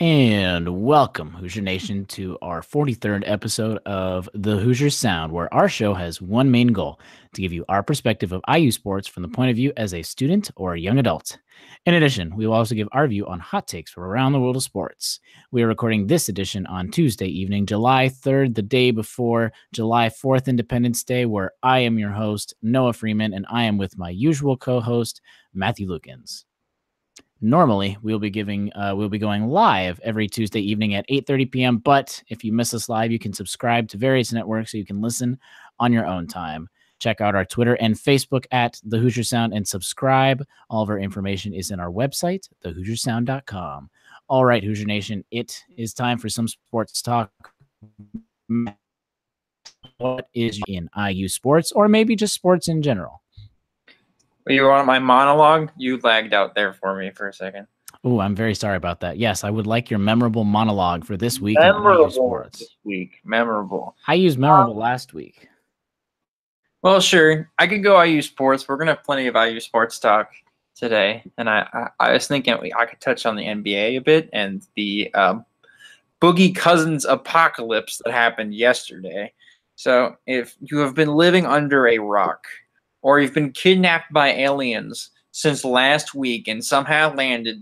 And welcome, Hoosier Nation, to our 43rd episode of the Hoosier Sound, where our show has one main goal: to give you our perspective of IU sports from the point of view as a student or a young adult. In addition, we will also give our view on hot takes from around the world of sports. We are recording this edition on Tuesday evening, July 3rd, the day before July 4th, Independence Day, where I am your host, Noah Freeman, and I am with my usual co-host, Matthew Lukens. Normally, we'll be going live every Tuesday evening at 8:30 p.m. But if you miss us live, you can subscribe to various networks so you can listen on your own time. Check out our Twitter and Facebook at The Hoosier Sound and subscribe. All of our information is in our website, thehoosiersound.com. All right, Hoosier Nation, it is time for some sports talk. What is in IU sports, or maybe just sports in general? You want my monologue? You lagged out there for me for a second. Oh, I'm very sorry about that. Yes, I would like your memorable monologue for this week in IU sports. This week. Memorable. I used memorable last week. Well, sure. I could go IU sports. We're going to have plenty of IU sports talk today. And I was thinking I could touch on the NBA a bit and the Boogie Cousins apocalypse that happened yesterday. So if you have been living under a rock, or you've been kidnapped by aliens since last week and somehow landed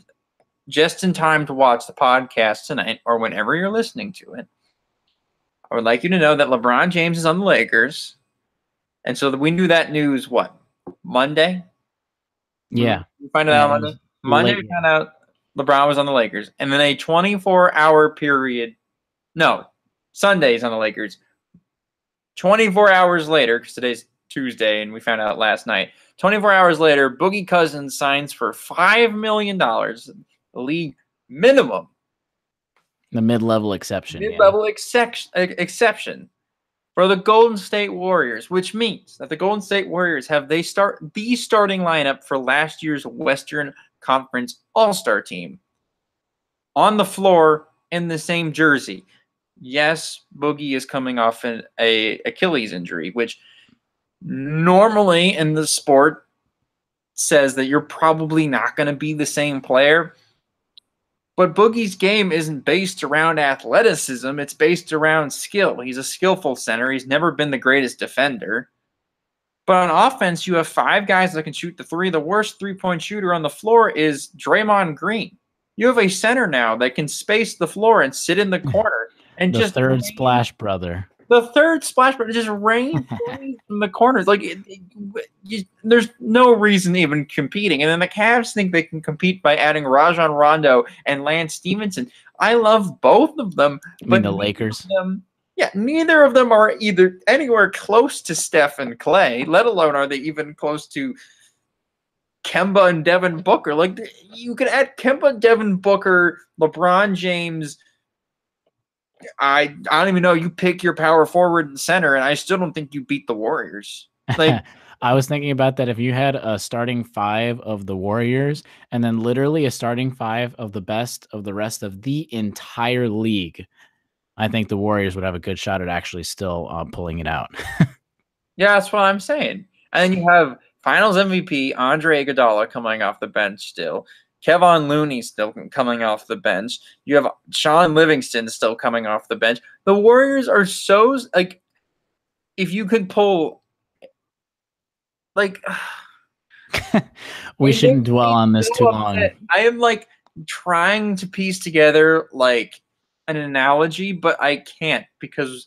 just in time to watch the podcast tonight or whenever you're listening to it, I would like you to know that LeBron James is on the Lakers. And so we knew that news, what, Monday? Yeah. We found out on Monday? Monday we found out LeBron was on the Lakers. And then a 24-hour period, no, Sunday's on the Lakers. 24 hours later, because today's Tuesday, and we found out last night. 24 hours later, Boogie Cousins signs for $5 million, the league minimum. The mid-level exception. Mid-level exception for the Golden State Warriors, which means that the Golden State Warriors have the starting lineup for last year's Western Conference All-Star team on the floor in the same jersey. Yes, Boogie is coming off an Achilles injury, which normally in the sport says that you're probably not going to be the same player. But Boogie's game isn't based around athleticism. It's based around skill. He's a skillful center. He's never been the greatest defender. But on offense, you have 5 guys that can shoot the three. The worst three-point shooter on the floor is Draymond Green. You have a center now that can space the floor and sit in the corner. And the third splash brother. The third splash brother just rains from the corners. Like, there's no reason even competing. And then the Cavs think they can compete by adding Rajon Rondo and Lance Stevenson. I love both of them. But the Lakers? Neither of them are either anywhere close to Steph and Clay, let alone are they even close to Kemba and Devin Booker. Like, you could add Kemba, Devin Booker, LeBron James. I don't even know. You pick your power forward and center, and I still don't think you beat the Warriors. Like, I was thinking about that. If you had a starting 5 of the Warriors and then literally a starting 5 of the best of the rest of the entire league, I think the Warriors would have a good shot at actually still pulling it out. Yeah, that's what I'm saying. And then you have Finals MVP Andre Iguodala coming off the bench still. Kevon Looney still coming off the bench. You have Sean Livingston still coming off the bench. The Warriors are so, like, if you could pull, like, we shouldn't dwell on this too long. I am, like, trying to piece together, like, an analogy, but I can't, because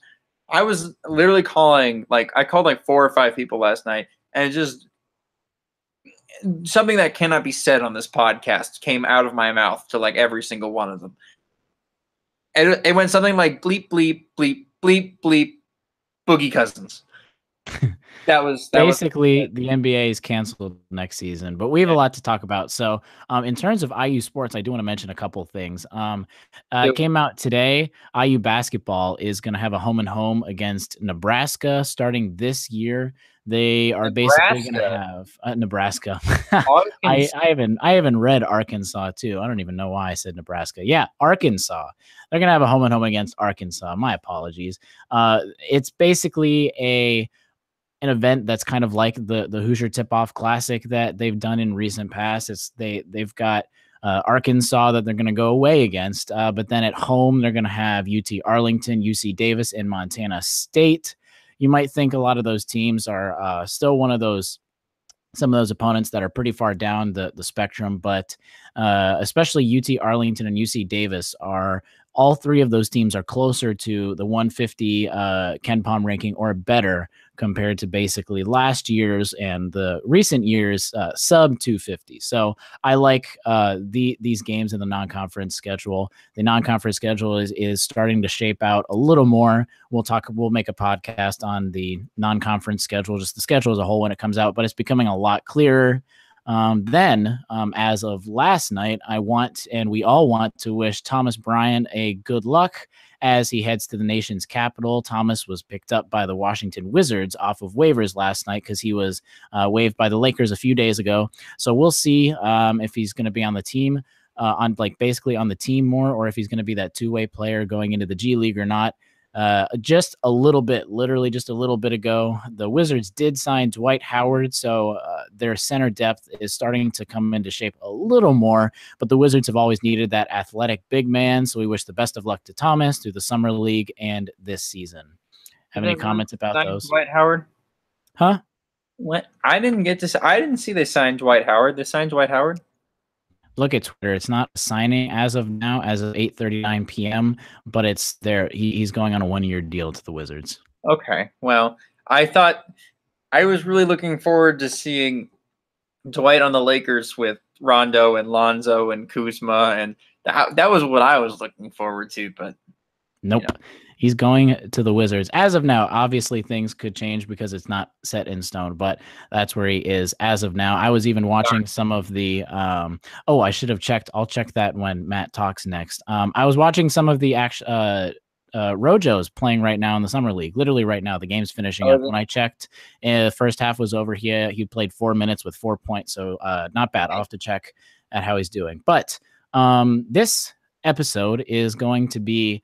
I was literally calling, like, I called like 4 or 5 people last night, and it just, something that cannot be said on this podcast came out of my mouth to like every single one of them. And it went something like bleep, bleep, bleep, bleep, bleep, Boogie Cousins. That was basically the NBA is canceled next season, but we have a lot to talk about. So in terms of IU sports, I do want to mention a couple of things. It came out today. IU basketball is going to have a home and home against Nebraska starting this year. They are basically going to have Nebraska. I haven't read Arkansas too. I don't even know why I said Nebraska. Yeah, Arkansas. They're going to have a home and home against Arkansas. My apologies. It's basically an event that's kind of like the Hoosier Tip-Off Classic that they've done in recent past. They've got Arkansas that they're going to go away against. But then at home, they're going to have UT Arlington, UC Davis, and Montana State. You might think a lot of those teams are still some of those opponents that are pretty far down the spectrum, but especially UT Arlington and UC Davis all three of those teams are closer to the 150 Ken Palm ranking or better compared to basically last year's and the recent years sub 250. So I like these games in the non-conference schedule. The non-conference schedule is starting to shape out a little more. We'll make a podcast on the non-conference schedule, just the schedule as a whole when it comes out, but it's becoming a lot clearer. As of last night, we all want to wish Thomas Bryant a good luck as he heads to the nation's capital. Thomas was picked up by the Washington Wizards off of waivers last night because he was waived by the Lakers a few days ago. So we'll see if he's going to be on the team, basically on the team more, or if he's going to be that two-way player going into the G League or not. Literally just a little bit ago, the Wizards did sign Dwight Howard, so their center depth is starting to come into shape a little more, but the Wizards have always needed that athletic big man, so we wish the best of luck to Thomas through the summer league and this season. Have any comments about those? Dwight Howard? Huh? What? I didn't see they signed Dwight Howard. They signed Dwight Howard? Look at Twitter. It's not signing as of now, as of 8:39 p.m., but it's there. He's going on a 1-year deal to the Wizards. Okay. Well, I was really looking forward to seeing Dwight on the Lakers with Rondo and Lonzo and Kuzma, and that was what I was looking forward to. But nope. He's going to the Wizards. As of now, obviously things could change because it's not set in stone, but that's where he is as of now. I was even watching some of the I should have checked. I'll check that when Matt talks next. I was watching some of the Rojo's playing right now in the Summer League. Literally right now, the game's finishing up. When I checked, the first half was over. He played 4 minutes with 4 points, so not bad. I'll have to check at how he's doing. But this episode is going to be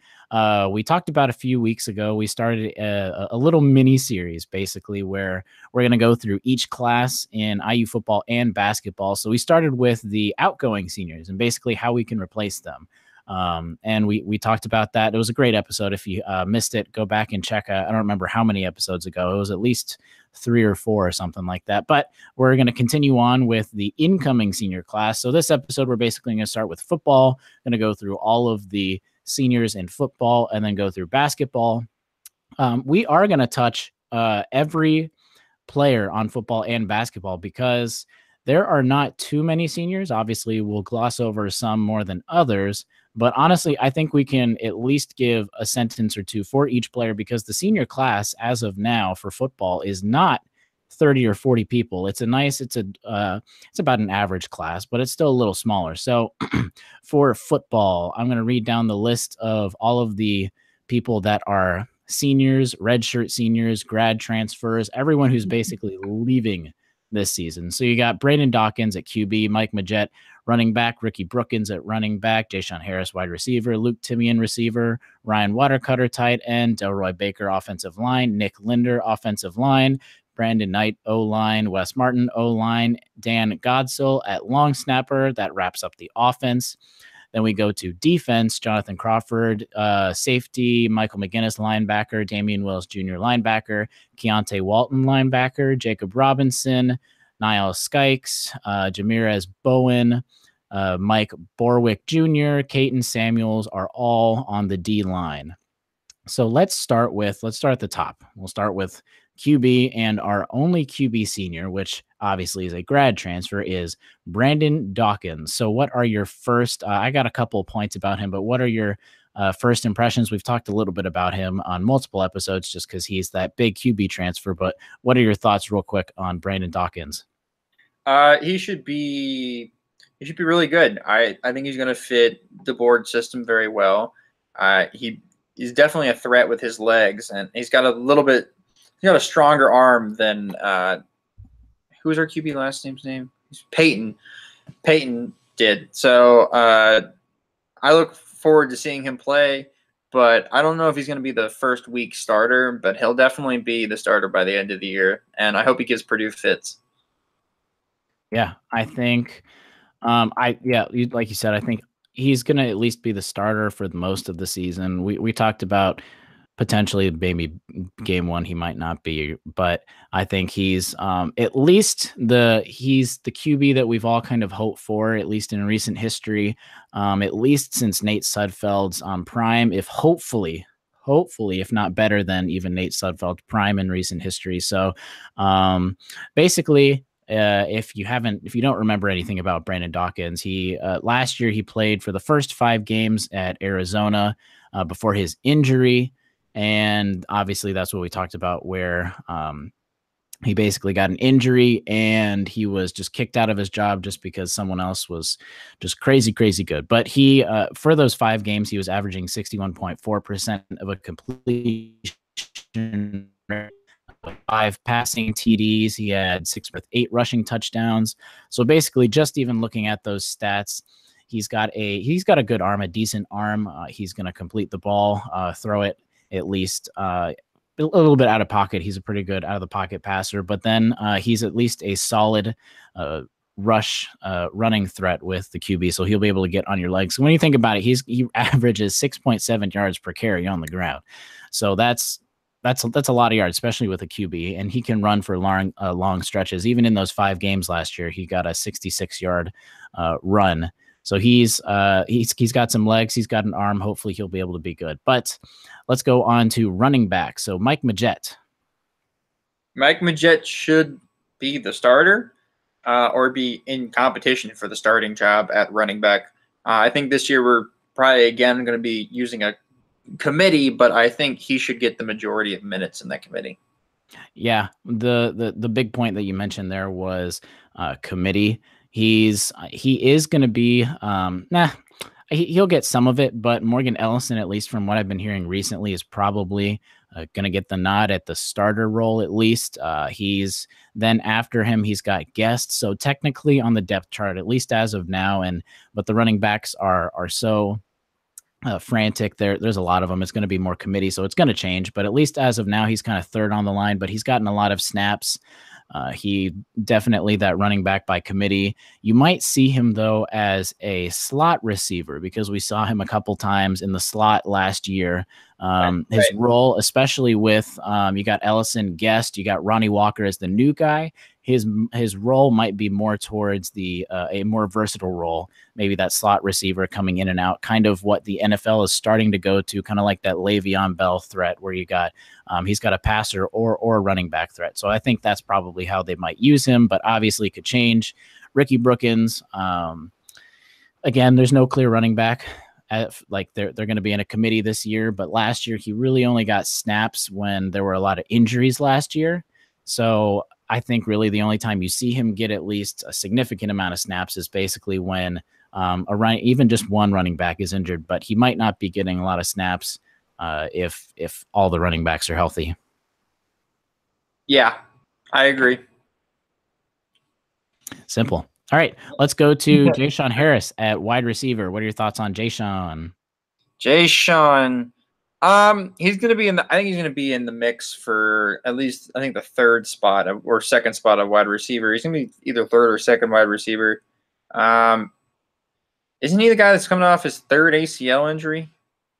we talked about a few weeks ago. We started a little mini series basically where we're going to go through each class in IU football and basketball. So we started with the outgoing seniors and basically how we can replace them. And we talked about that. It was a great episode. If you missed it, go back and check. I don't remember how many episodes ago. It was at least 3 or 4 or something like that. But we're going to continue on with the incoming senior class. So this episode, we're basically going to start with football. Going to go through all of the seniors in football and then go through basketball. We are going to touch every player on football and basketball because there are not too many seniors. Obviously, we'll gloss over some more than others. But honestly, I think we can at least give a sentence or two for each player because the senior class as of now for football is not 30 or 40 people. It's about an average class, but it's still a little smaller. So for football, I'm going to read down the list of all of the people that are seniors, redshirt seniors, grad transfers, everyone who's basically leaving this season. So you got Brandon Dawkins at QB, Mike Majette, running back, Ricky Brookins at running back, Ja'Shawn Harris, wide receiver, Luke Timian, receiver, Ryan Watercutter, tight end, Delroy Baker, offensive line, Nick Linder, offensive line, Brandon Knight, O-line, Wes Martin, O-line, Dan Godsell at long snapper. That wraps up the offense. Then we go to defense, Jonathan Crawford, safety, Michael McGinnis, linebacker, Damian Wills Jr., linebacker, Keontae Walton, linebacker, Jacob Robinson, Niall Skikes, Jamirez Bowen, Mike Borwick Jr., Caton Samuels are all on the D-line. So let's start at the top. We'll start with QB, and our only QB senior, which obviously is a grad transfer, is Brandon Dawkins. So what are your first, I got a couple of points about him, but what are your first impressions? We've talked a little bit about him on multiple episodes just because he's that big QB transfer, but what are your thoughts real quick on Brandon Dawkins? He should be really good. I think he's going to fit the board system very well. He's definitely a threat with his legs, and he's got a stronger arm than who was our QB last name? Peyton. Peyton did. So I look forward to seeing him play, but I don't know if he's going to be the first week starter, but he'll definitely be the starter by the end of the year, and I hope he gives Purdue fits. Yeah, I think Like you said, I think he's going to at least be the starter for most of the season. We talked about potentially maybe game one he might not be, but I think he's at least he's the QB that we've all kind of hoped for, at least in recent history, at least since Nate Sudfeld's prime, if hopefully if not better than even Nate Sudfeld's prime in recent history. So basically, if you don't remember anything about Brandon Dawkins, he last year he played for the first 5 games at Arizona before his injury. And obviously that's what we talked about, where he basically got an injury and he was just kicked out of his job just because someone else was just crazy good. But he, for those 5 games, he was averaging 61.4% of a completion, 5 passing TDs. He had 6 with 8 rushing touchdowns. So basically, just even looking at those stats, he's got a good arm, a decent arm. He's going to complete the ball, throw it at least a little bit out of pocket. He's a pretty good out of the pocket passer, but then he's at least a solid running threat with the QB. So he'll be able to get on your legs. So when you think about it, he averages 6.7 yards per carry on the ground. So that's a lot of yards, especially with a QB, and he can run for long stretches. Even in those 5 games last year, he got a 66-yard run. So he's got some legs. He's got an arm. Hopefully he'll be able to be good. But let's go on to running back. So Mike Majette. Mike Majette should be the starter or be in competition for the starting job at running back. I think this year we're probably, again, going to be using a committee, but I think he should get the majority of minutes in that committee. Yeah, the big point that you mentioned there was committee. He is going to be he'll get some of it, but Morgan Ellison, at least from what I've been hearing recently, is probably going to get the nod at the starter role at least. He's then after him, he's got guests. So technically on the depth chart, at least as of now, but the running backs are so frantic. There's a lot of them. It's going to be more committee, so it's going to change. But at least as of now, he's kind of third on the line, but he's gotten a lot of snaps. He definitely that running back by committee. You might see him though as a slot receiver because we saw him a couple times in the slot last year. His role, especially with you got Ellison Guest, you got Ronnie Walker as the new guy. His role might be more towards a more versatile role, maybe that slot receiver coming in and out, kind of what the NFL is starting to go to, kind of like that Le'Veon Bell threat, where you got he's got a passer or a running back threat. So I think that's probably how they might use him, but obviously it could change. Ricky Brookins, again, there's no clear running back. Like they're going to be in a committee this year, but last year he really only got snaps when there were a lot of injuries last year. So I think really the only time you see him get at least a significant amount of snaps is basically when even just one running back is injured, but he might not be getting a lot of snaps if all the running backs are healthy. Yeah, I agree. Simple. All right, let's go to Ja'Shawn Harris at wide receiver. What are your thoughts on Ja'Shawn? Ja'Shawn, he's going to be I think he's going to be in the mix for at least, I think, the third spot or second spot of wide receiver. He's going to be either third or second wide receiver. Isn't he the guy that's coming off his third ACL injury?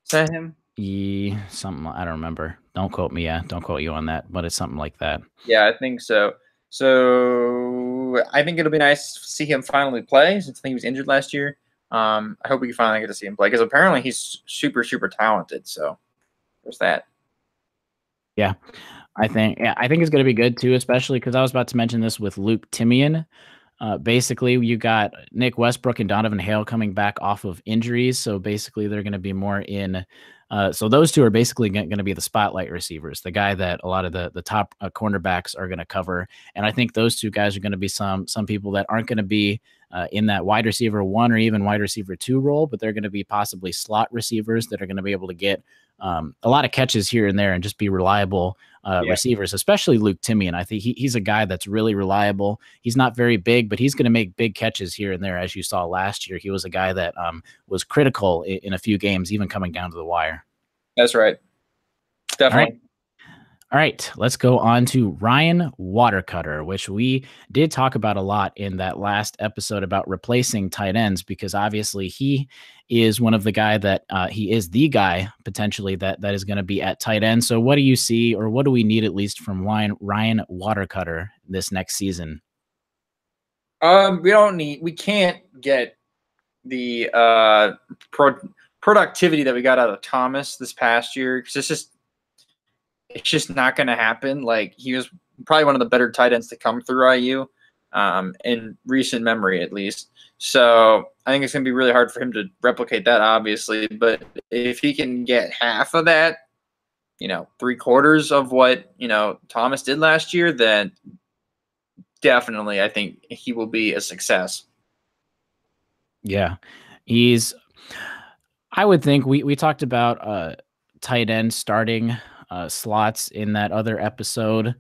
Is that him? Yeah, something I don't remember. Don't quote me. Yeah, don't quote you on that, but it's something like that. Yeah, I think so. So I think it'll be nice to see him finally play since I think he was injured last year. I hope we can finally get to see him play because apparently he's super talented. So there's that. Yeah, I think it's going to be good too, especially because I was about to mention this with Luke Timian. Basically, you got Nick Westbrook and Donovan Hale coming back off of injuries, so basically they're going to be more in. So those two are basically going to be the spotlight receivers, the guy that a lot of the top cornerbacks are going to cover, and I think those two guys are going to be some people that aren't going to be in that wide receiver 1 or even wide receiver 2 role, but they're going to be possibly slot receivers that are going to be able to get a lot of catches here and there and just be reliable receivers, especially Luke Timian. I think he's a guy that's really reliable. He's not very big, but he's going to make big catches here and there. As you saw last year, he was a guy that was critical in a few games, even coming down to the wire. That's right. Definitely. All right, let's go on to Ryan Watercutter, which we did talk about a lot in that last episode about replacing tight ends, because obviously he is one of the guy that he is the guy potentially that is going to be at tight end. So what do you see, or what do we need at least from Ryan Watercutter this next season? We can't get the productivity that we got out of Thomas this past year, because it's just not going to happen. Like, he was probably one of the better tight ends to come through IU, in recent memory, at least. So I think it's going to be really hard for him to replicate that, obviously. But if he can get half of that, 3/4 of what, Thomas did last year, then definitely I think he will be a success. Yeah, I would think we talked about tight end starting slots in that other episode.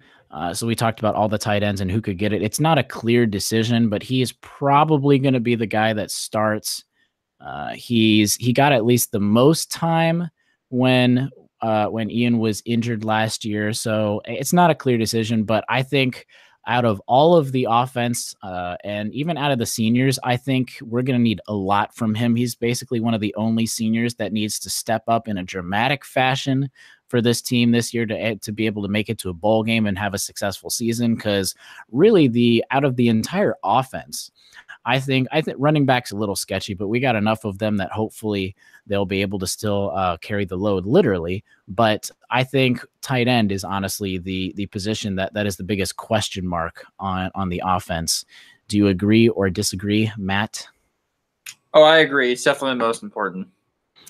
So we talked about all the tight ends and who could get it. It's not a clear decision, but he is probably going to be the guy that starts. He got at least the most time when Ian was injured last year. So it's not a clear decision, but I think out of all of the offense and even out of the seniors, I think we're going to need a lot from him. He's basically one of the only seniors that needs to step up in a dramatic fashion for this team this year to be able to make it to a bowl game and have a successful season. Because really, out of the entire offense, I think running back's a little sketchy, but we got enough of them that hopefully they'll be able to still carry the load, literally. But I think tight end is honestly the position that is the biggest question mark on the offense. Do you agree or disagree, Matt? Oh, I agree. It's definitely the most important.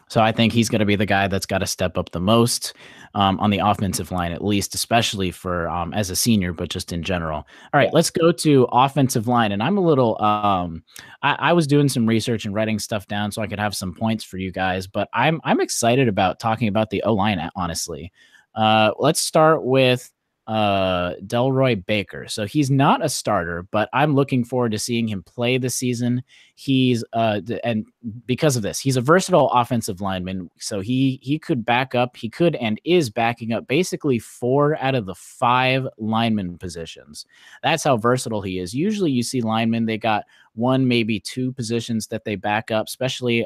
So I think he's going to be the guy that's got to step up the most on the offensive line, at least, especially for as a senior, but just in general. All right, let's go to offensive line. And I'm a little I was doing some research and writing stuff down so I could have some points for you guys, but I'm excited about talking about the O-line, honestly. Let's start with Delroy Baker. So he's not a starter, but I'm looking forward to seeing him play this season. He's and because of this, he's a versatile offensive lineman. So he could back up. He could and is backing up basically 4 out of the 5 lineman positions. That's how versatile he is. Usually you see linemen, they got 1, maybe 2 positions that they back up, especially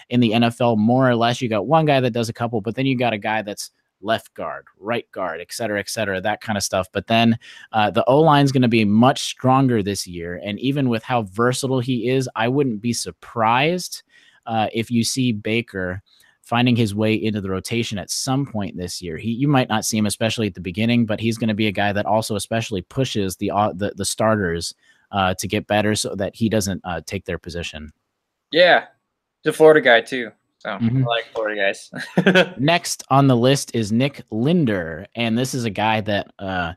in the NFL, more or less. You got one guy that does a couple, but then you got a guy that's left guard, right guard, et cetera, that kind of stuff. But then the O-line is going to be much stronger this year. And even with how versatile he is, I wouldn't be surprised if you see Baker finding his way into the rotation at some point this year. You might not see him, especially at the beginning, but he's going to be a guy that also especially pushes the starters to get better so that he doesn't take their position. Yeah, he's a Florida guy too. So I like Florida guys. Next on the list is Nick Linder, and this is a guy that I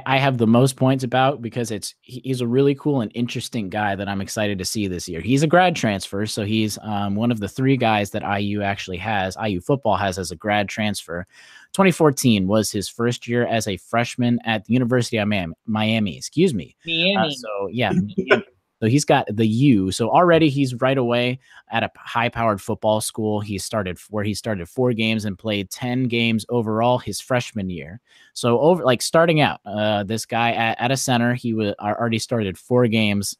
have the most points about because he's a really cool and interesting guy that I'm excited to see this year. He's a grad transfer, so he's one of the 3 guys that IU football has as a grad transfer. 2014 was his first year as a freshman at the University of Miami. Excuse me. Miami. So he's got the U. So already he's right away at a high-powered football school. He started 4 games and played 10 games overall his freshman year. So starting out, this guy at a center, he already started 4 games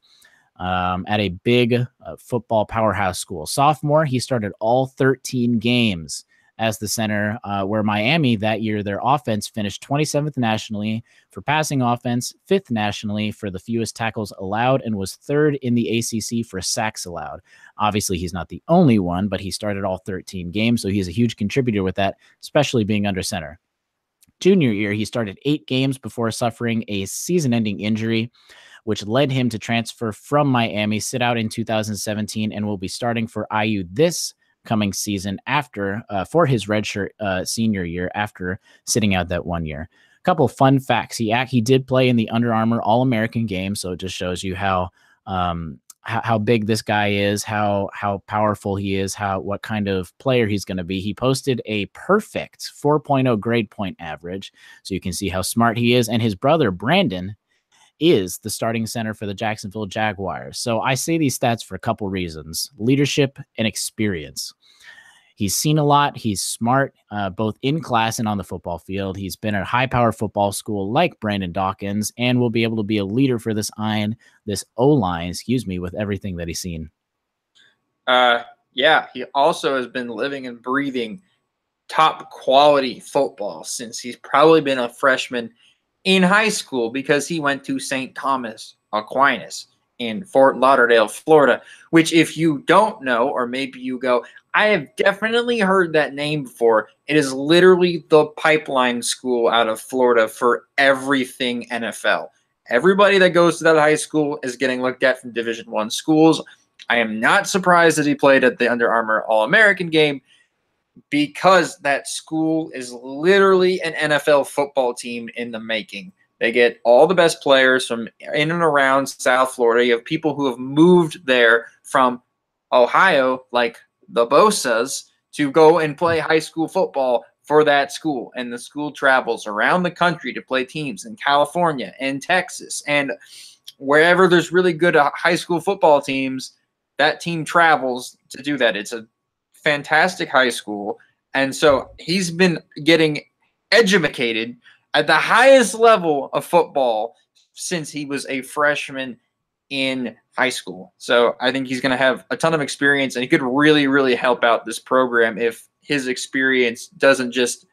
at a big football powerhouse school. Sophomore, he started all 13 games as the center, where Miami that year, their offense finished 27th nationally for passing offense, 5th nationally for the fewest tackles allowed, and was 3rd in the ACC for sacks allowed. Obviously, he's not the only one, but he started all 13 games, so he's a huge contributor with that, especially being under center. Junior year, he started 8 games before suffering a season-ending injury, which led him to transfer from Miami, sit out in 2017, and will be starting for IU this coming season for his redshirt senior year after sitting out that 1 year. A couple fun facts. He did play in the Under Armour All-American game, so it just shows you how big this guy is, how powerful he is, what kind of player he's going to be. He posted a perfect 4.0 grade point average, so you can see how smart he is. And his brother Brandon is the starting center for the Jacksonville Jaguars. So I say these stats for a couple reasons: leadership and experience. He's seen a lot. He's smart, both in class and on the football field. He's been at a high-power football school like Brandon Dawkins, and will be able to be a leader for this O-line, with everything that he's seen. Yeah, he also has been living and breathing top quality football since he's probably been a freshman in high school, because he went to St. Thomas Aquinas in Fort Lauderdale, Florida, which, if you don't know, or maybe you go, I have definitely heard that name before. It is literally the pipeline school out of Florida for everything NFL. Everybody that goes to that high school is getting looked at from Division I schools. I am not surprised that he played at the Under Armour All-American game, because that school is literally an NFL football team in the making. They get all the best players from in and around South Florida. You have people who have moved there from Ohio, like the Bosas, to go and play high school football for that school. And the school travels around the country to play teams in California and Texas. And wherever there's really good high school football teams, that team travels to do that. It's a fantastic high school. And so he's been getting educated at the highest level of football since he was a freshman in high school. So I think he's going to have a ton of experience, and he could really, really help out this program if his experience doesn't just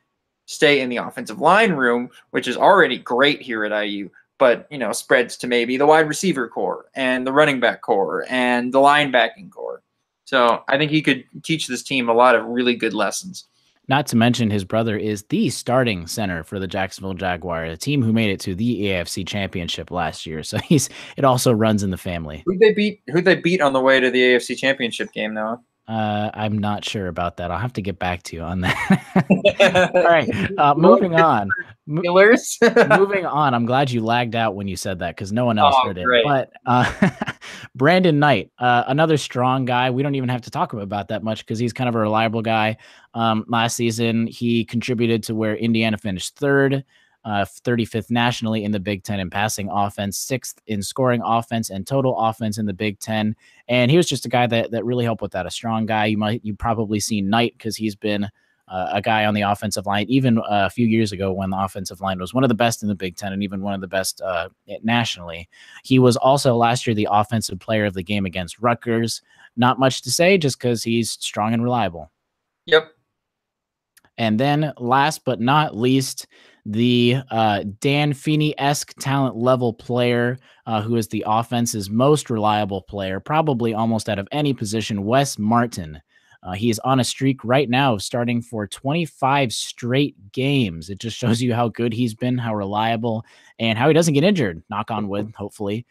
stay in the offensive line room, which is already great here at IU, but, you know, spreads to maybe the wide receiver core and the running back core and the linebacking core. So I think he could teach this team a lot of really good lessons. Not to mention, his brother is the starting center for the Jacksonville Jaguars, a team who made it to the AFC Championship last year. So it also runs in the family. Who'd they beat on the way to the AFC Championship game, Noah? I'm not sure about that. I'll have to get back to you on that. All right, moving on. Moving on. I'm glad you lagged out when you said that, because no one else heard great. it. But Brandon Knight, another strong guy. We don't even have to talk about that much, because he's kind of a reliable guy. Last season, he contributed to where Indiana finished third, 35th nationally in the Big Ten in passing offense, 6th in scoring offense and total offense in the Big Ten. And he was just a guy that really helped with that. A strong guy. You probably seen Knight, because he's been a guy on the offensive line, even a few years ago when the offensive line was one of the best in the Big Ten and even one of the best nationally. He was also last year the offensive player of the game against Rutgers. Not much to say, just because he's strong and reliable. Yep. And then last but not least, the Dan Feeney-esque talent level player, who is the offense's most reliable player, probably almost out of any position, Wes Martin. He is on a streak right now of starting for 25 straight games. It just shows you how good he's been, how reliable, and how he doesn't get injured, knock on wood, hopefully.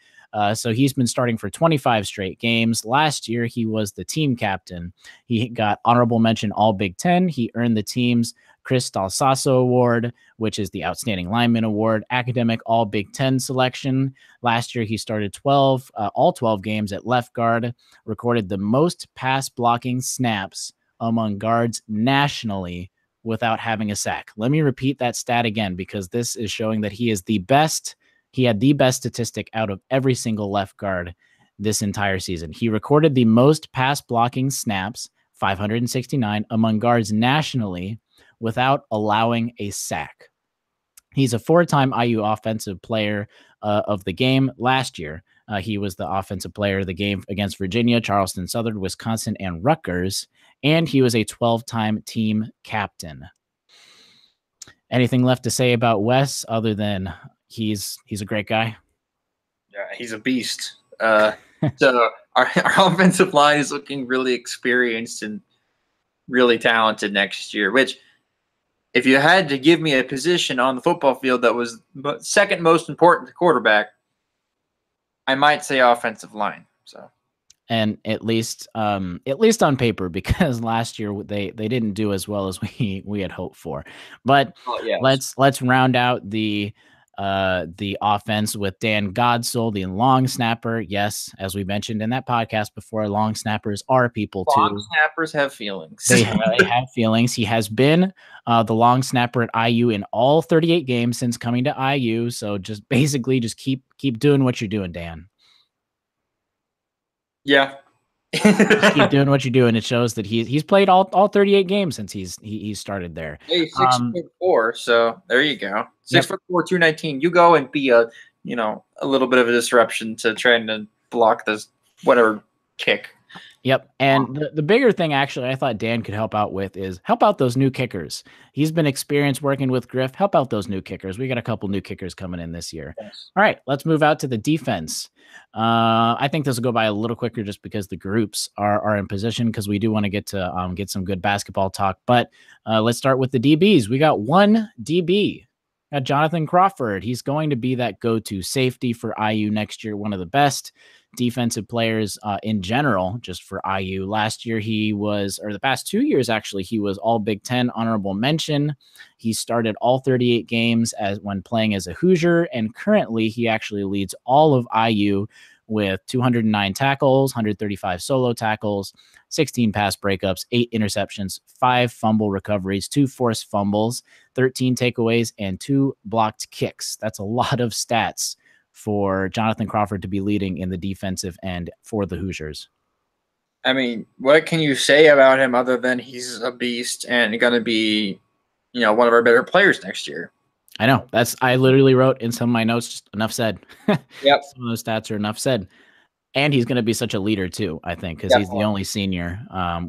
So he's been starting for 25 straight games. Last year, he was the team captain. He got honorable mention All Big Ten. He earned the team's Chris Dalsasso Award, which is the Outstanding Lineman Award, academic All Big Ten selection. Last year, he started all 12 games at left guard, recorded the most pass blocking snaps among guards nationally without having a sack. Let me repeat that stat again, because this is showing that he is the best. He had the best statistic out of every single left guard this entire season. He recorded the most pass blocking snaps, 569, among guards nationally without allowing a sack. He's a 4-time IU offensive player of the game. Last year, he was the offensive player of the game against Virginia, Charleston Southern, Wisconsin, and Rutgers, and he was a 12-time team captain. Anything left to say about Wes other than he's a great guy? Yeah, he's a beast. So our offensive line is looking really experienced and really talented next year, which, if you had to give me a position on the football field that was second most important to quarterback, I might say offensive line. So, and at least on paper, because last year they didn't do as well as we had hoped for. But yes, let's round out the offense with Dan Godsoul, the long snapper. Yes, as we mentioned in that podcast before, long snappers are people too. Long snappers have feelings. They have feelings. He has been the long snapper at IU in all 38 games since coming to IU. So just keep doing what you're doing, Dan. Yeah. Just keep doing what you're doing. It shows that he's played all 38 games since he started there. Hey, 6'4", so there you go. Yep. 6'4", 219. You go and be a little bit of a disruption to trying to block this whatever kick. Yep. And the bigger thing, actually, I thought Dan could help out with is help out those new kickers. He's been experienced working with Griff. Help out those new kickers. We got a couple new kickers coming in this year. Yes. All right, let's move out to the defense. I think this will go by a little quicker just because the groups are in position, because we do want to get some good basketball talk. But let's start with the DBs. We got one DB. Got Jonathan Crawford. He's going to be that go-to safety for IU next year. One of the best defensive players in general, just for IU. Last year the past 2 years actually, he was all Big Ten honorable mention. He started all 38 games when playing as a Hoosier, and currently he actually leads all of IU with 209 tackles, 135 solo tackles, 16 pass breakups, 8 interceptions, 5 fumble recoveries, 2 forced fumbles, 13 takeaways, and 2 blocked kicks. That's a lot of stats for Jonathan Crawford to be leading in the defensive end for the Hoosiers. I mean, what can you say about him other than he's a beast and going to be, one of our better players next year? I know. I literally wrote in some of my notes, just enough said. Yep. Some of those stats are enough said. And he's going to be such a leader too, I think, because he's the only senior,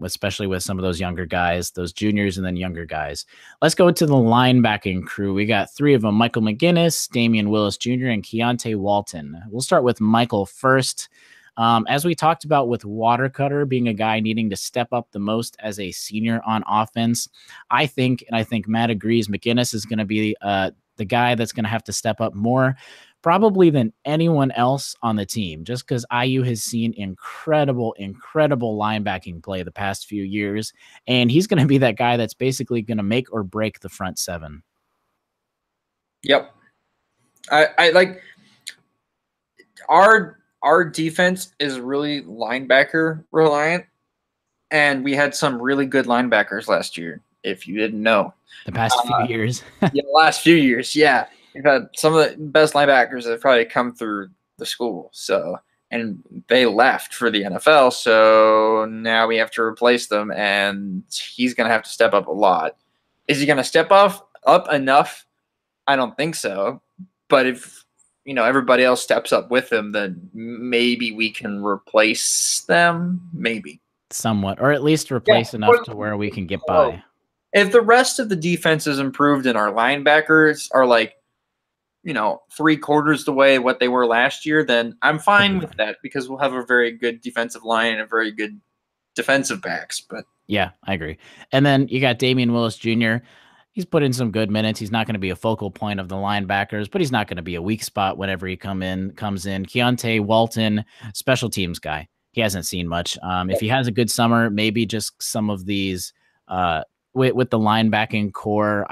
especially with some of those younger guys, those juniors and then younger guys. Let's go to the linebacking crew. We got 3 of them: Michael McGinnis, Damian Willis Jr., and Keontae Walton. We'll start with Michael first. As we talked about with Watercutter being a guy needing to step up the most as a senior on offense, I think Matt agrees, McGinnis is going to be the guy that's going to have to step up more probably than anyone else on the team, just because IU has seen incredible linebacking play the past few years, and he's going to be that guy that's basically going to make or break the front 7. Yep. I like our defense is really linebacker reliant, and we had some really good linebackers last year, if you didn't know. The past few years. Yeah, the last few years, yeah. We've had some of the best linebackers that have probably come through the school. And they left for the NFL, so now we have to replace them, and he's going to have to step up a lot. Is he going to step up enough? I don't think so. But if everybody else steps up with him, then maybe we can replace them. Maybe somewhat, or at least replace enough to where we can get by. If the rest of the defense is improved and our linebackers are like, 3/4 the way what they were last year, then I'm fine with that, because we'll have a very good defensive line and a very good defensive backs. But yeah, I agree. And then you got Damian Willis Jr. He's put in some good minutes. He's not going to be a focal point of the linebackers, but he's not going to be a weak spot whenever he comes in. Keontae Walton, special teams guy. He hasn't seen much. If he has a good summer, maybe just some of these with the linebacking core,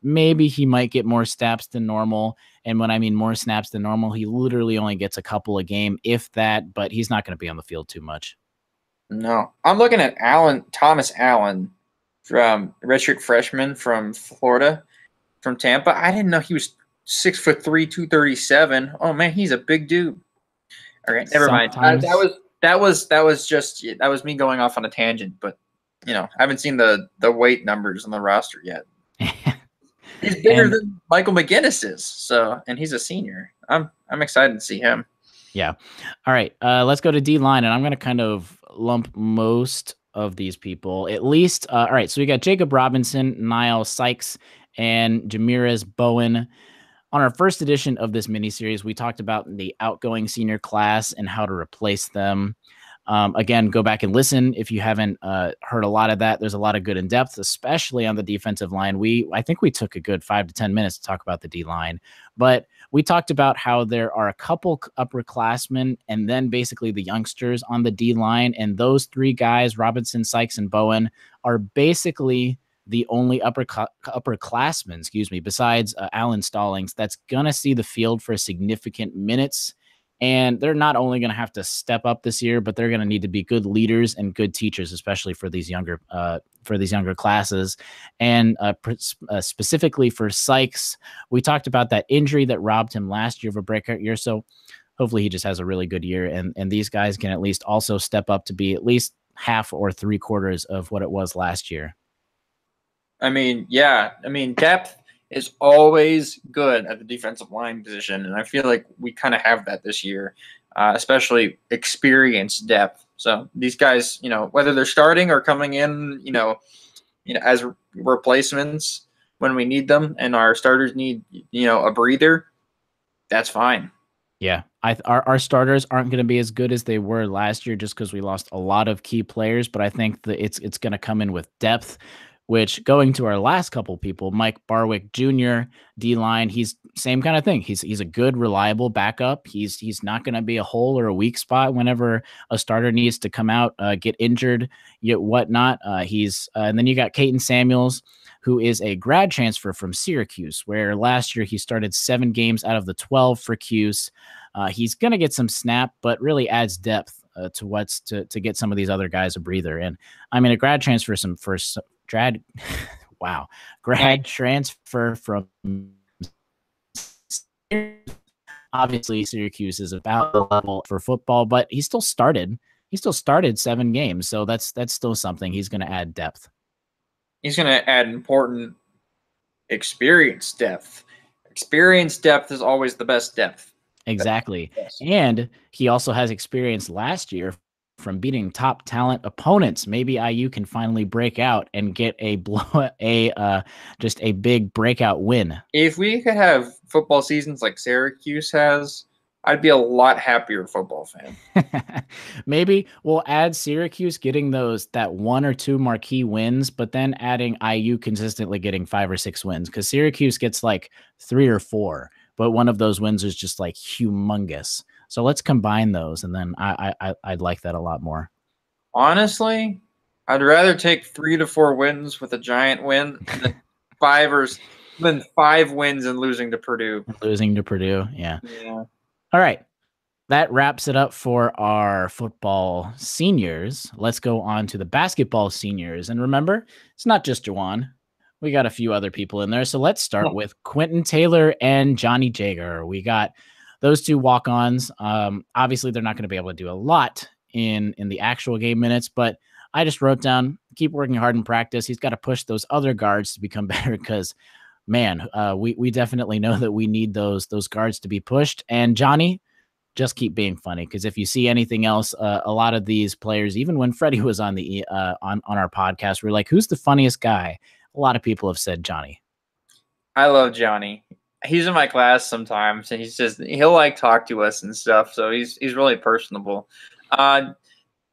maybe he might get more snaps than normal. And when I mean more snaps than normal, he literally only gets a couple a game, if that, but he's not going to be on the field too much. No. I'm looking at Thomas Allen, from redshirt freshman from Florida, from Tampa. I didn't know he was 6'3", 237. Oh man, he's a big dude. All right, never mind. That was me going off on a tangent, but I haven't seen the weight numbers on the roster yet. He's bigger than Michael McGinnis is, and he's a senior. I'm excited to see him. Yeah. All right. Let's go to D-line, and I'm going to kind of lump most of these people, at least. All right. So we got Jacob Robinson, Niall Sykes, and Jamirez Bowen. On our first edition of this miniseries, we talked about the outgoing senior class and how to replace them. Again, go back and listen if you haven't heard a lot of that. There's a lot of good in depth, especially on the defensive line. I think we took a good 5 to 10 minutes to talk about the D line, but we talked about how there are a couple upperclassmen and then basically the youngsters on the D line. And those 3 guys, Robinson, Sykes, and Bowen, are basically the only upperclassmen, besides Alan Stallings, that's going to see the field for significant minutes. And they're not only going to have to step up this year, but they're going to need to be good leaders and good teachers, especially for these younger classes. And specifically for Sykes, we talked about that injury that robbed him last year of a breakout year. So hopefully he just has a really good year, and these guys can at least also step up to be at least half or 3/4 of what it was last year. I mean, yeah. I mean, depth is always good at the defensive line position, and I feel like we kind of have that this year, especially experience depth. So these guys, whether they're starting or coming in, as replacements when we need them, and our starters need, a breather, that's fine. Yeah, our starters aren't going to be as good as they were last year just because we lost a lot of key players. But I think that it's going to come in with depth. Which, going to our last couple people, Mike Barwick Jr., D-line, he's same kind of thing. He's a good, reliable backup. He's not going to be a hole or a weak spot whenever a starter needs to come out, get injured, yet whatnot. And then you got Caden Samuels, who is a grad transfer from Syracuse, where last year he started 7 games out of the 12 for Cuse. He's going to get some snap, but really adds depth to get some of these other guys a breather. And I mean, a grad transfer grad transfer from obviously Syracuse is about the level for football, but he still started 7 games, so that's still something. He's going to add depth. He's going to add important experience depth. Experience depth is always the best depth. Exactly. And he also has experience last year from beating top talent opponents. Maybe IU can finally break out and get just a big breakout win. If we could have football seasons like Syracuse has, I'd be a lot happier football fan. Maybe we'll add Syracuse getting that 1 or 2 marquee wins, but then adding IU consistently getting 5 or 6 wins, because Syracuse gets like 3 or 4, but one of those wins is just like humongous. So let's combine those, and then I'd like that a lot more. Honestly, I'd rather take 3 to 4 wins with a giant win than 5 wins and losing to Purdue. Yeah. All right. That wraps it up for our football seniors. Let's go on to the basketball seniors. And remember, it's not just Juwan. We got a few other people in there. So let's start with Quentin Taylor and Johnny Jager. We got those 2 walk-ons. Obviously, they're not going to be able to do a lot in the actual game minutes, but I just wrote down, keep working hard in practice. He's got to push those other guards to become better because, man, we definitely know that we need those guards to be pushed. And Johnny, just keep being funny, because if you see anything else, a lot of these players, even when Freddie was on on our podcast, we're like, who's the funniest guy? A lot of people have said Johnny. I love Johnny. He's in my class sometimes, and he'll like talk to us and stuff. So he's really personable.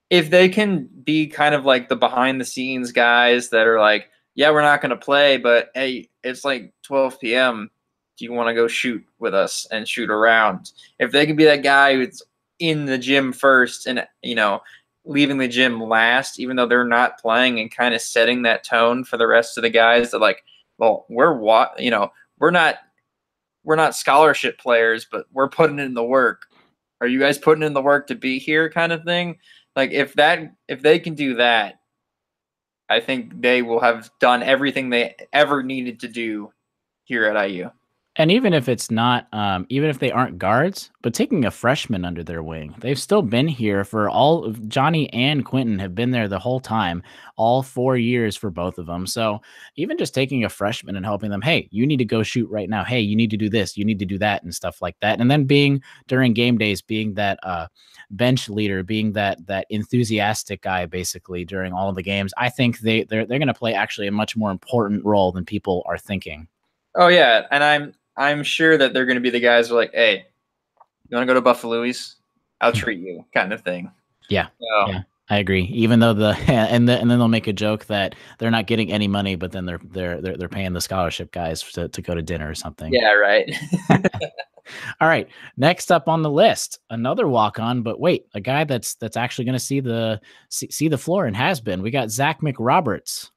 If they can be kind of like the behind the scenes guys that are like, yeah, we're not going to play, but hey, it's like 12 p.m. Do you want to go shoot with us and shoot around? If they can be that guy who's in the gym first and, leaving the gym last, even though they're not playing, and kind of setting that tone for the rest of the guys that like, well, we're not scholarship players, but we're putting in the work. Are you guys putting in the work to be here, kind of thing? Like if they can do that, I think they will have done everything they ever needed to do here at IU. And even if it's not, even if they aren't guards, but taking a freshman under their wing, they've still been here for Johnny and Quentin have been there the whole time, all 4 years for both of them. So even just taking a freshman and helping them, hey, you need to go shoot right now. Hey, you need to do this, you need to do that, and stuff like that. And then being during game days, being that bench leader, being that enthusiastic guy, basically during all of the games, I think they're going to play actually a much more important role than people are thinking. Oh yeah, and I'm sure that they're going to be the guys who are like, hey, you want to go to Buffalo's? I'll treat you, kind of thing. Yeah, yeah, I agree. Even though and then they'll make a joke that they're not getting any money, but then they're paying the scholarship guys to go to dinner or something. Yeah, right. All right, next up on the list, another walk-on, but wait, a guy that's actually going to see the floor and has been. We got Zach McRoberts.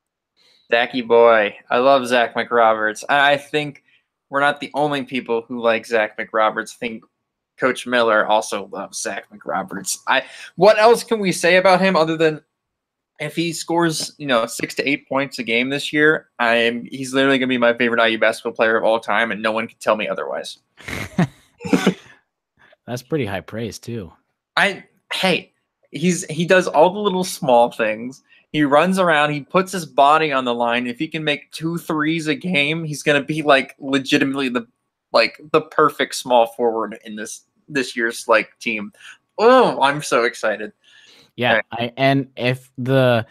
Zachy boy, I love Zach McRoberts. I think we're not the only people who like Zach McRoberts. I think Coach Miller also loves Zach McRoberts. What else can we say about him other than if he scores, 6 to 8 points a game this year, he's literally going to be my favorite IU basketball player of all time, and no one can tell me otherwise. That's pretty high praise too. Hey, he does all the little small things. He runs around, he puts his body on the line. If he can make 2 threes a game, he's gonna be like legitimately the perfect small forward in this year's like team. Oh, I'm so excited. Yeah, Okay. and if the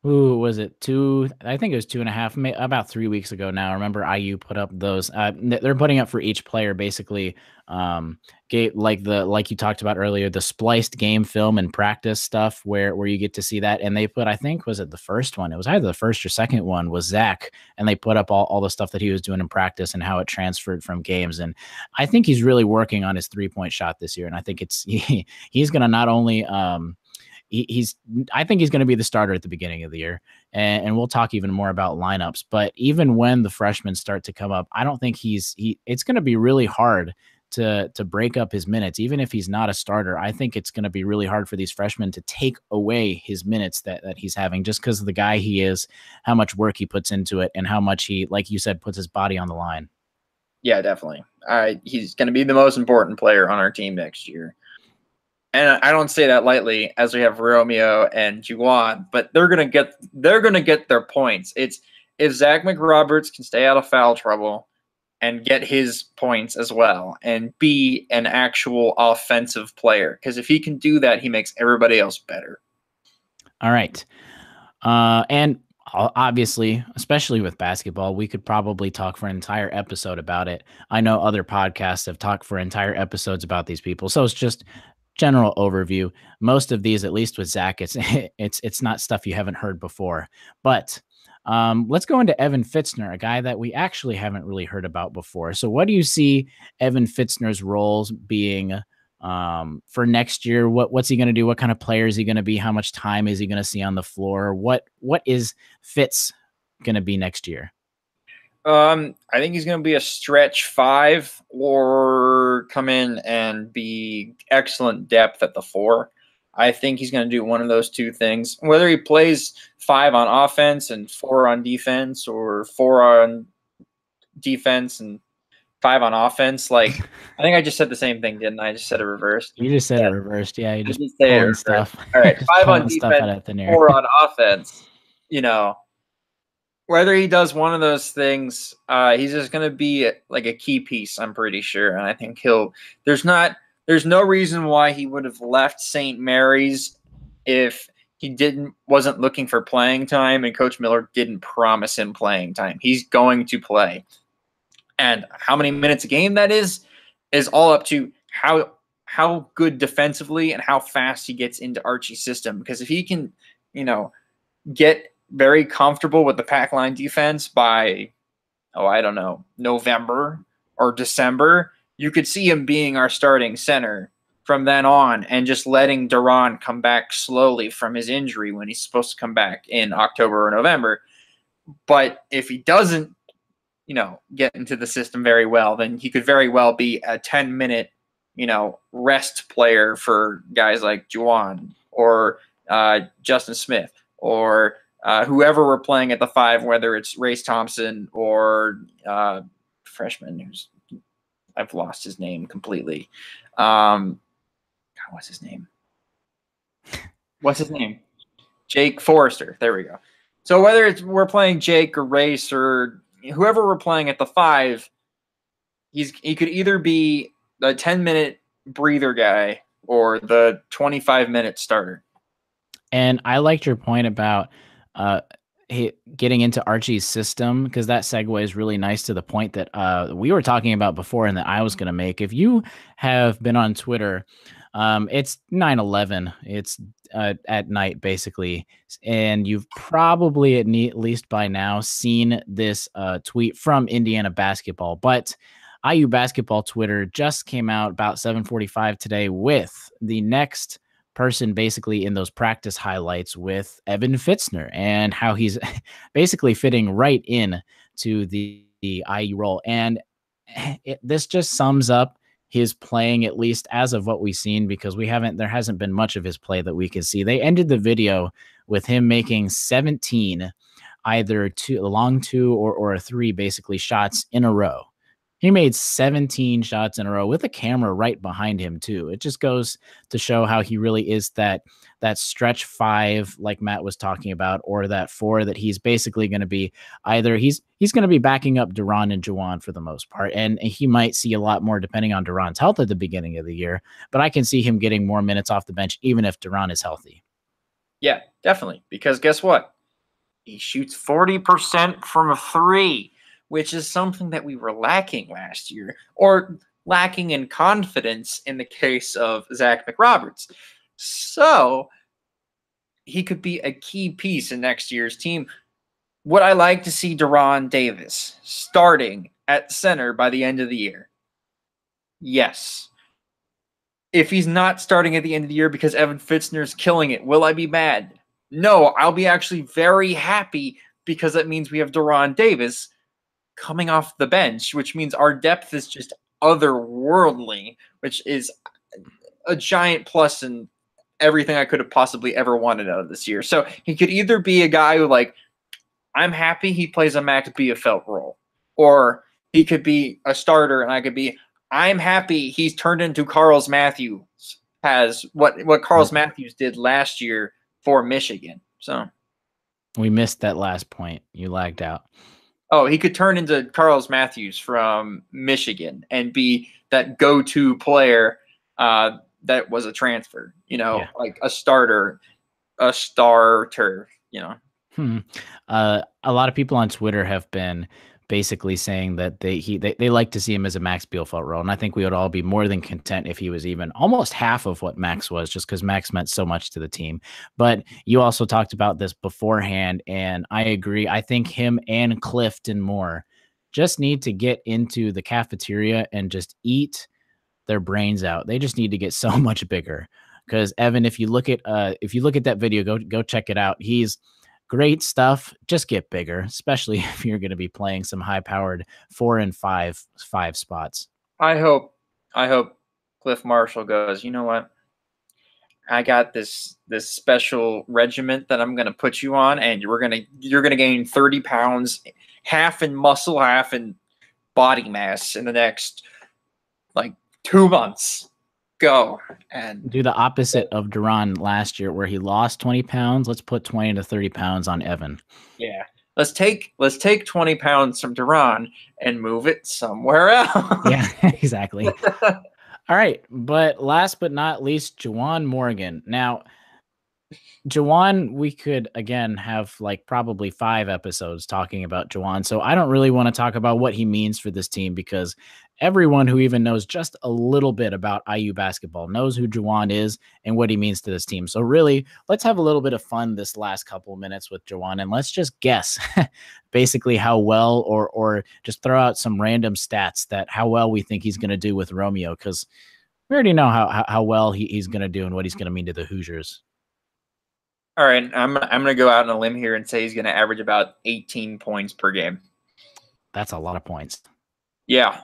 who was it 2? I think it was 2.5, about 3 weeks ago now. I remember IU put up those. They're putting up for each player basically. Like you talked about earlier, the spliced game film and practice stuff where you get to see that. And they put, I think, was it the first one? It was either the first or second one was Zach, and they put up all the stuff that he was doing in practice and how it transferred from games. And I think he's really working on his 3-point shot this year. And I think he's going to not only I think he's going to be the starter at the beginning of the year, and we'll talk even more about lineups. But even when the freshmen start to come up, I don't think it's going to be really hard to break up his minutes, even if he's not a starter. I think it's going to be really hard for these freshmen to take away his minutes that he's having, just because of the guy he is, how much work he puts into it, and how much he, like you said, puts his body on the line. Yeah, definitely. He's going to be the most important player on our team next year. And I don't say that lightly, as we have Romeo and Juwan, but they're gonna get their points. It's if Zach McRoberts can stay out of foul trouble and get his points as well, and be an actual offensive player, because if he can do that, he makes everybody else better. All right, and obviously, especially with basketball, we could probably talk for an entire episode about it. I know other podcasts have talked for entire episodes about these people, so it's just general overview. Most of these, at least with Zach, it's not stuff you haven't heard before. But let's go into Evan Fitzner, a guy that we actually haven't really heard about before. So what do you see Evan Fitzner's roles being for next year? What's he going to do? What kind of player is he going to be? How much time is he going to see on the floor? What is Fitz going to be next year? I think he's going to be a stretch 5 or come in and be excellent depth at the 4. I think he's going to do one of those two things. Whether he plays 5 on offense and 4 on defense, or 4 on defense and 5 on offense. Like, I think I just said the same thing, didn't I? I just said it reversed. You just said it reversed. Yeah, you just say pulling stuff. All right, 5 on defense, 4 on offense. You know, whether he does one of those things, he's just going to be like a key piece, I'm pretty sure. And I think there's no reason why he would have left St. Mary's if he wasn't looking for playing time and Coach Miller didn't promise him playing time. He's going to play. And how many minutes a game that is all up to how good defensively and how fast he gets into Archie's system. Because if he can, get very comfortable with the pack line defense by, I don't know, November or December, you could see him being our starting center from then on, and just letting Duran come back slowly from his injury when he's supposed to come back in October or November. But if he doesn't, get into the system very well, then he could very well be a 10-minute, rest player for guys like Juwan or Justin Smith or whoever we're playing at the 5, whether it's Race Thompson or freshman who's, I've lost his name completely. What's his name? Jake Forrester. There we go. So whether we're playing Jake or Race or whoever we're playing at the 5, he could either be the 10-minute breather guy or the 25-minute starter. And I liked your point about getting into Archie's system, because that segue is really nice to the point that we were talking about before and that I was going to make. If you have been on Twitter, it's 9/11. It's at night, basically. And you've probably at least by now seen this tweet from Indiana basketball. But IU basketball Twitter just came out about 7:45 today with the next person basically in those practice highlights with Evan Fitzner, and how he's basically fitting right in to the IU role. And this just sums up his playing, at least as of what we've seen, because there hasn't been much of his play that we can see. They ended the video with him making 17, either a long 2 or a 3 basically shots in a row. He made 17 shots in a row with a camera right behind him too. It just goes to show how he really is that stretch five, like Matt was talking about, or that four that he's basically going to be either he's going to be backing up Duran and Juwan for the most part, and he might see a lot more depending on Duran's health at the beginning of the year. But I can see him getting more minutes off the bench even if Duran is healthy. Yeah, definitely. Because guess what? He shoots 40% from three, which is something that we were lacking last year, or lacking in confidence in the case of Zach McRoberts. So he could be a key piece in next year's team. Would I like to see Deron Davis starting at center by the end of the year? Yes. If he's not starting at the end of the year because Evan Fitzner's killing it, will I be mad? No, I'll be actually very happy because that means we have Deron Davis coming off the bench, which means our depth is just otherworldly, which is a giant plus in everything I could have possibly ever wanted out of this year. So he could either be a guy who, like, I'm happy he plays a Max Bielfeldt role, or he could be a starter and I could be, I'm happy he's turned into Carlos Matthews, has what Carlos Matthews did last year for Michigan. So we missed that last point. You lagged out. Oh, he could turn into Carlos Matthews from Michigan and be that go-to player that was a transfer, like a starter, A lot of people on Twitter have been basically saying that they like to see him as a Max Bielfeldt role, and I think we would all be more than content if he was even almost half of what Max was, just because Max meant so much to the team. But you also talked about this beforehand, and I agree. I think him and Clifton Moore just need to get into the cafeteria and just eat their brains out. They just need to get so much bigger. Because Evan, if you look at that video, go check it out. He's great stuff. Just get bigger, especially if you're going to be playing some high-powered 4 and 5 spots. I hope Cliff Marshall goes, you know what? I got this special regiment that I'm going to put you on, and you're going to gain 30 pounds, half in muscle, half in body mass in the next 2 months. Go and do the opposite of Duran last year, where he lost 20 pounds. Let's put 20 to 30 pounds on Evan. Yeah, let's take 20 pounds from Duran and move it somewhere else. Yeah, exactly. All right, but last but not least, Juwan Morgan. Now, Juwan, we could again have probably 5 episodes talking about Juwan. So I don't really want to talk about what he means for this team, because everyone who even knows just a little bit about IU basketball knows who Juwan is and what he means to this team. So really, let's have a little bit of fun this last couple of minutes with Juwan, and let's just guess basically how well, or just throw out some random stats that how well we think he's going to do with Romeo, because we already know how well he's going to do and what he's going to mean to the Hoosiers. All right, I'm gonna go out on a limb here and say he's gonna average about 18 points per game. That's a lot of points. Yeah,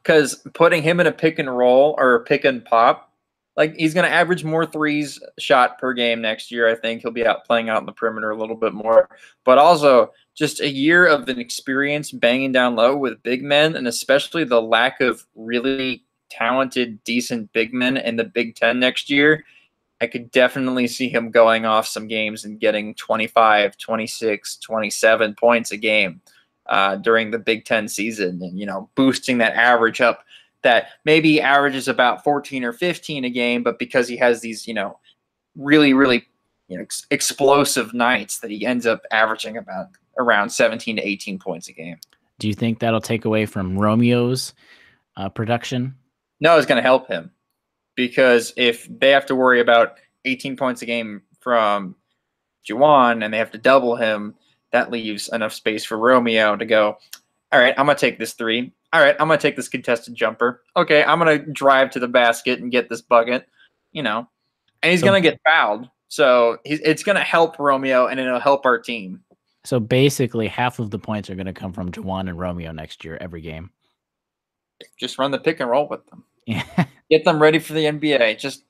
because putting him in a pick and roll or a pick and pop, he's gonna average more threes shot per game next year. I think he'll be playing out in the perimeter a little bit more, but also just a year of an experience banging down low with big men, and especially the lack of really talented, decent big men in the Big Ten next year. I could definitely see him going off some games and getting 25, 26, 27 points a game during the Big Ten season, and, boosting that average up that maybe averages about 14 or 15 a game, but because he has these, really, really, explosive nights, that he ends up averaging about around 17 to 18 points a game. Do you think that'll take away from Romeo's production? No, it's going to help him. Because if they have to worry about 18 points a game from Juwan and they have to double him, that leaves enough space for Romeo to go, all right, I'm going to take this 3. All right, I'm going to take this contested jumper. Okay, I'm going to drive to the basket and get this bucket, and he's going to get fouled. So it's going to help Romeo, and it'll help our team. So basically half of the points are going to come from Juwan and Romeo next year, every game. Just run the pick and roll with them. Yeah. Get them ready for the NBA. Just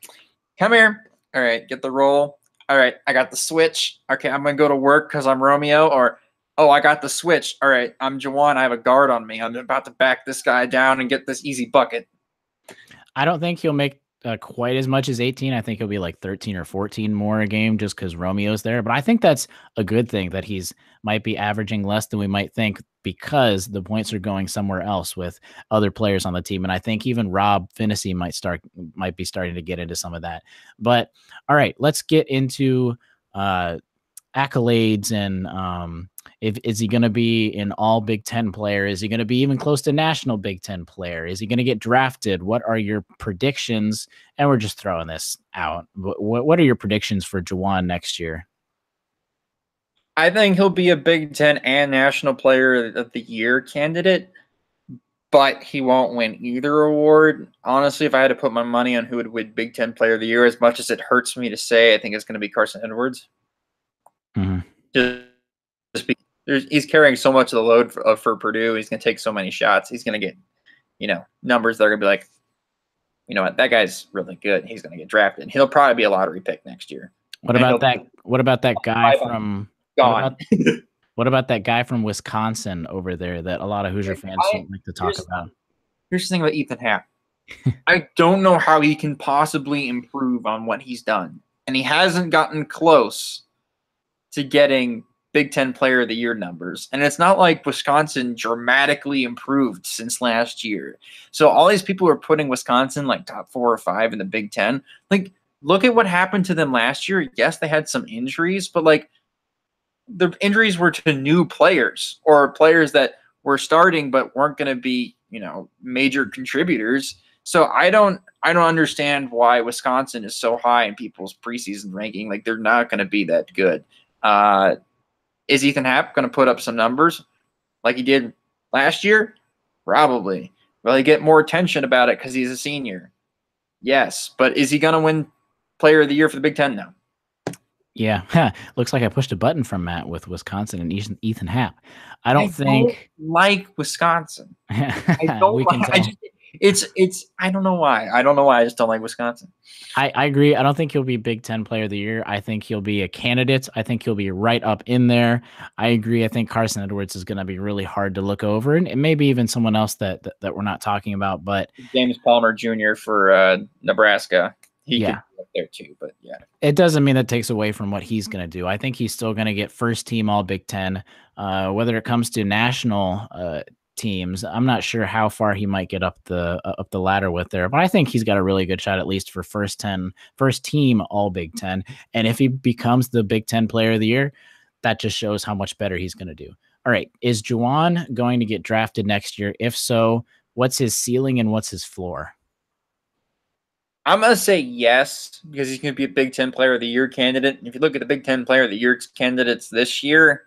come here. All right, get the roll. All right, I got the switch. Okay, I'm going to go to work because I'm Romeo. Or, oh, I got the switch. All right, I'm Juwan. I have a guard on me. I'm about to back this guy down and get this easy bucket. I don't think he'll make quite as much as 18. I think he'll be like 13 or 14 more a game just because Romeo's there. But I think that's a good thing that he's might be averaging less than we might think because the points are going somewhere else with other players on the team. And I think even Rob Finney might be starting to get into some of that. But all right, let's get into accolades and is he going to be an all Big Ten player? Is he going to be even close to national Big Ten player? Is he going to get drafted? What are your predictions? And we're just throwing this out. What are your predictions for Juwan next year? I think he'll be a Big Ten and National Player of the Year candidate, but he won't win either award. Honestly, if I had to put my money on who would win Big Ten Player of the Year, as much as it hurts me to say, I think it's going to be Carson Edwards. Mm-hmm. Just because he's carrying so much of the load for Purdue. He's going to take so many shots. He's going to get, numbers that are going to be like, you know what, that guy's really good. He's going to get drafted. He'll probably be a lottery pick next year. What about that guy from gone? What about that guy from Wisconsin over there that a lot of Hoosier fans don't like to talk about? Here's the thing about Ethan Happ. I don't know how he can possibly improve on what he's done. And he hasn't gotten close to getting Big Ten Player of the Year numbers. And it's not like Wisconsin dramatically improved since last year. So all these people are putting Wisconsin like top 4 or 5 in the Big Ten. Like, look at what happened to them last year. Yes, they had some injuries, but like the injuries were to new players or players that were starting but weren't going to be, major contributors. So I don't understand why Wisconsin is so high in people's preseason ranking. Like, they're not going to be that good. Is Ethan Happ going to put up some numbers like he did last year? Probably. Will he get more attention about it because he's a senior? Yes. But is he going to win Player of the Year for the Big Ten now? Yeah. Looks like I pushed a button from Matt with Wisconsin and Ethan Happ. I don't like Wisconsin. I don't I don't know why. I just don't like Wisconsin. I agree. I don't think he'll be Big Ten Player of the Year. I think he'll be a candidate. I think he'll be right up in there. I agree. I think Carson Edwards is going to be really hard to look over, and maybe even someone else that we're not talking about. But James Palmer Jr. for Nebraska. He could be up there too, but yeah. It doesn't mean that takes away from what he's going to do. I think he's still going to get first team all Big Ten. Whether it comes to national teams, I'm not sure how far he might get up the ladder with there, but I think he's got a really good shot at least for first team all Big Ten. And if he becomes the Big Ten Player of the Year, that just shows how much better he's going to do. All right, is Juwan going to get drafted next year? If so, what's his ceiling and what's his floor? I'm going to say yes, because he's going to be a Big Ten Player of the Year candidate. And if you look at the Big Ten Player of the Year candidates this year,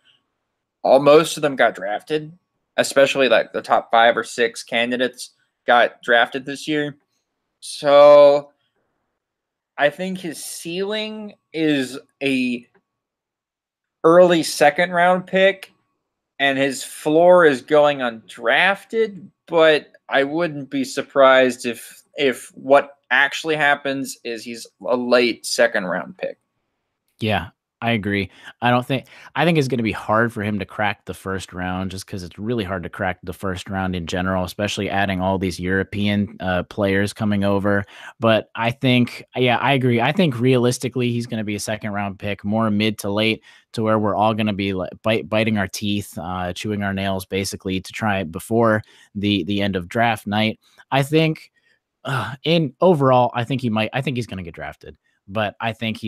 most of them got drafted, especially like the top 5 or 6 candidates got drafted this year. So I think his ceiling is a early second-round pick, and his floor is going undrafted, but I wouldn't be surprised if what actually happens is he's a late second-round pick. Yeah, I agree. I think it's going to be hard for him to crack the first round just because it's really hard to crack the first round in general, especially adding all these European players coming over. But I think, yeah, I agree. I think realistically, he's going to be a second-round pick, more mid to late, to where we're all going to be biting our teeth, chewing our nails, basically, to try it before the end of draft night. I think in overall, I think he's going to get drafted, but I think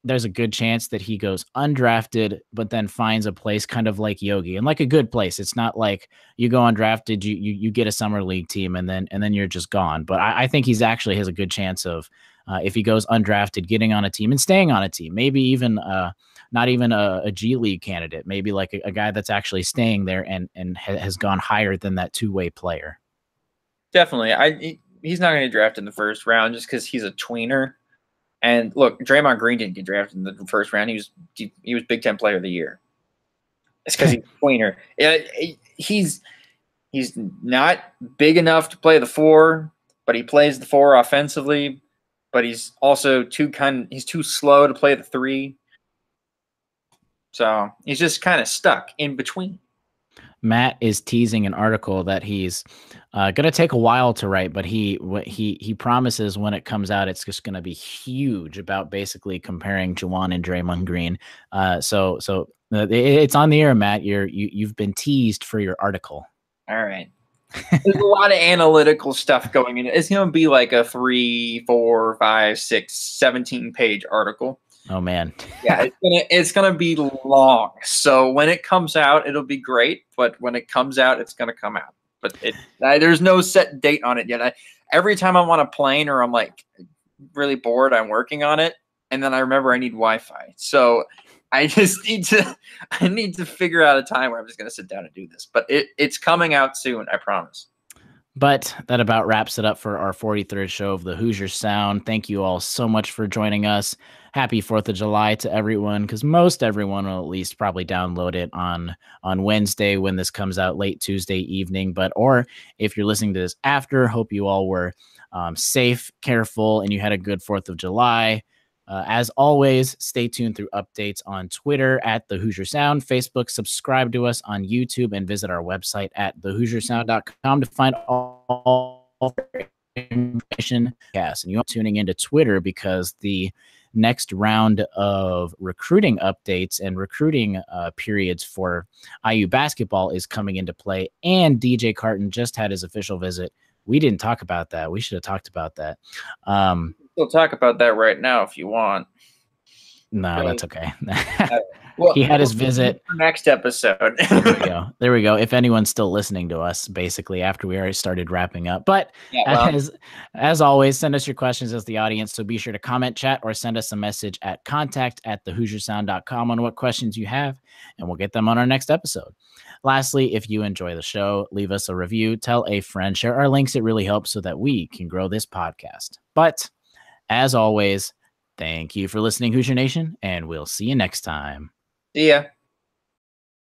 there's a good chance that he goes undrafted, but then finds a place kind of like Yogi, and like a good place. It's not like you go undrafted, you get a summer league team and then you're just gone. But I think he's actually has a good chance of, if he goes undrafted, getting on a team and staying on a team, maybe even not even a G League candidate, maybe like a guy that's actually staying there and has gone higher than that two-way player. Definitely. He's not going to get drafted in the first round just because he's a tweener. And look, Draymond Green didn't get drafted in the first round. He was Big Ten Player of the Year. It's because he's a tweener. He's not big enough to play the 4, but he plays the 4 offensively. But he's also too slow to play the 3. So he's just kind of stuck in between. Matt is teasing an article that he's going to take a while to write, but he promises when it comes out, it's just going to be huge about basically comparing Juwan and Draymond Green. So it's on the air, Matt. You've been teased for your article. All right. There's a lot of analytical stuff going in. It's going to be like a 3, 4, 5, 6, 17-page article. Oh man. Yeah, it's gonna be long. So when it comes out, it'll be great. But when it comes out, it's gonna come out. But there's no set date on it yet. Every time I'm on a plane or I'm like really bored, I'm working on it, and then I remember I need Wi-Fi. So I just need to figure out a time where I'm just gonna sit down and do this. But it's coming out soon, I promise. But that about wraps it up for our 43rd show of the Hoosier Sound. Thank you all so much for joining us. Happy 4th of July to everyone, because most everyone will at least probably download it on Wednesday when this comes out late Tuesday evening. Or if you're listening to this after, hope you all were safe, careful, and you had a good 4th of July. As always, stay tuned through updates on Twitter at The Hoosier Sound, Facebook, subscribe to us on YouTube, and visit our website at thehoosiersound.com to find all information. Yes, and you're tuning into Twitter because the next round of recruiting updates and recruiting periods for IU basketball is coming into play, and DJ Carton just had his official visit. We didn't talk about that. We should have talked about that. We'll talk about that right now if you want. No, that's okay. Well, he had his visit. Next episode. There we go. If anyone's still listening to us, basically, after we already started wrapping up. But as always, send us your questions as the audience. So be sure to comment, chat, or send us a message at contact@thehoosiersound.com on what questions you have, and we'll get them on our next episode. Lastly, if you enjoy the show, leave us a review, tell a friend, share our links. It really helps so that we can grow this podcast. But as always, thank you for listening, Hoosier Nation, and we'll see you next time. See ya.